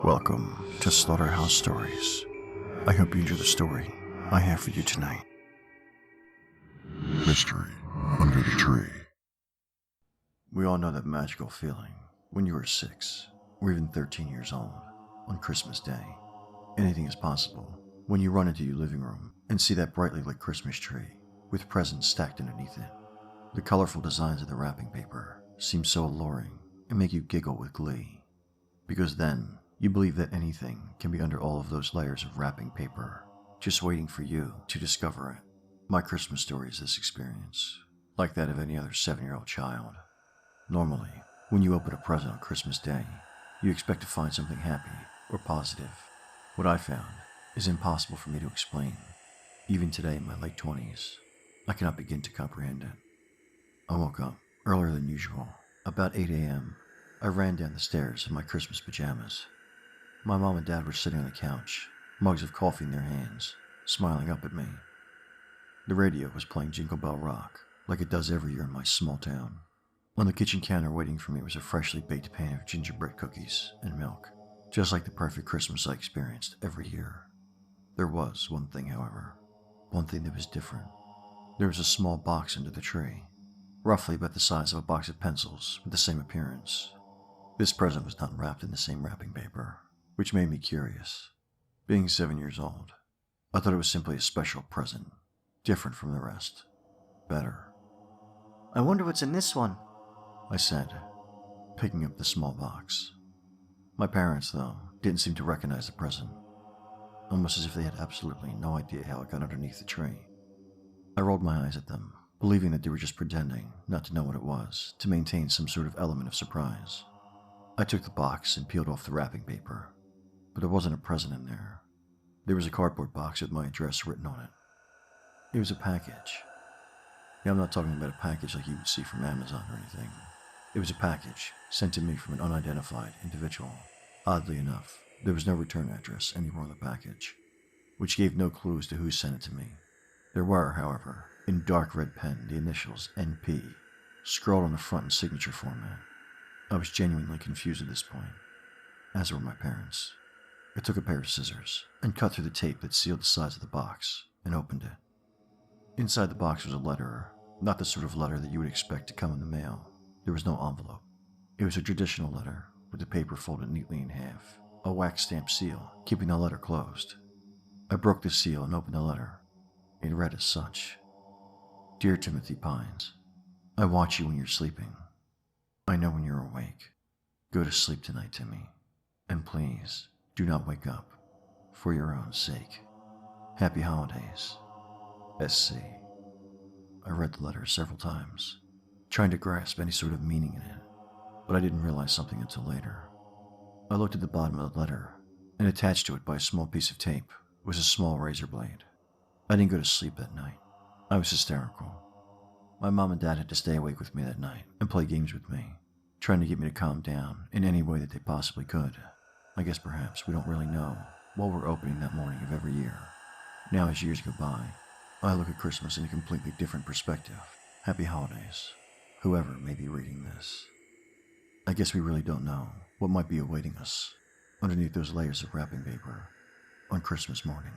Welcome to Slaughterhouse Stories. I hope you enjoy the story I have for you tonight. Mystery Under the Tree. We all know that magical feeling when you are 6 or even 13 years old on Christmas Day. Anything is possible when you run into your living room and see that brightly lit Christmas tree with presents stacked underneath it. The colorful designs of the wrapping paper seem so alluring and make you giggle with glee, because then you believe that anything can be under all of those layers of wrapping paper, just waiting for you to discover it. My Christmas story is this experience, like that of any other 7-year-old child. Normally, when you open a present on Christmas Day, you expect to find something happy or positive. What I found is impossible for me to explain. Even today in my late 20s, I cannot begin to comprehend it. I woke up earlier than usual. About 8 a.m., I ran down the stairs in my Christmas pajamas. My mom and dad were sitting on the couch, mugs of coffee in their hands, smiling up at me. The radio was playing Jingle Bell Rock, like it does every year in my small town. On the kitchen counter waiting for me was a freshly baked pan of gingerbread cookies and milk, just like the perfect Christmas I experienced every year. There was one thing, however, one thing that was different. There was a small box under the tree, roughly about the size of a box of pencils with the same appearance. This present was not wrapped in the same wrapping paper, which made me curious. Being 7 years old, I thought it was simply a special present, different from the rest, better. I wonder what's in this one, I said, picking up the small box. My parents, though, didn't seem to recognize the present, almost as if they had absolutely no idea how it got underneath the tree. I rolled my eyes at them, believing that they were just pretending not to know what it was, to maintain some sort of element of surprise. I took the box and peeled off the wrapping paper, but there wasn't a present in there. There was a cardboard box with my address written on it. It was a package. Yeah, I'm not talking about a package like you would see from Amazon or anything. It was a package sent to me from an unidentified individual. Oddly enough, there was no return address anywhere on the package, which gave no clue as to who sent it to me. There were, however, in dark red pen, the initials NP, scrawled on the front in signature format. I was genuinely confused at this point, as were my parents. I took a pair of scissors and cut through the tape that sealed the sides of the box and opened it. Inside the box was a letter, not the sort of letter that you would expect to come in the mail. There was no envelope. It was a traditional letter with the paper folded neatly in half, a wax stamped seal keeping the letter closed. I broke the seal and opened the letter. It read as such: Dear Timothy Pines, I watch you when you're sleeping. I know when you're awake. Go to sleep tonight, Timmy. And please, do not wake up, for your own sake. Happy holidays. SC. I read the letter several times, trying to grasp any sort of meaning in it, but I didn't realize something until later. I looked at the bottom of the letter, and attached to it by a small piece of tape was a small razor blade. I didn't go to sleep that night. I was hysterical. My mom and dad had to stay awake with me that night and play games with me, trying to get me to calm down in any way that they possibly could. I guess perhaps we don't really know what we're opening that morning of every year. Now as years go by, I look at Christmas in a completely different perspective. Happy holidays, whoever may be reading this. I guess we really don't know what might be awaiting us underneath those layers of wrapping paper on Christmas morning.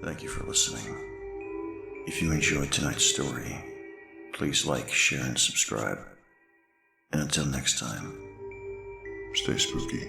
Thank you for listening. If you enjoyed tonight's story, please like, share, and subscribe. And until next time, stay spooky.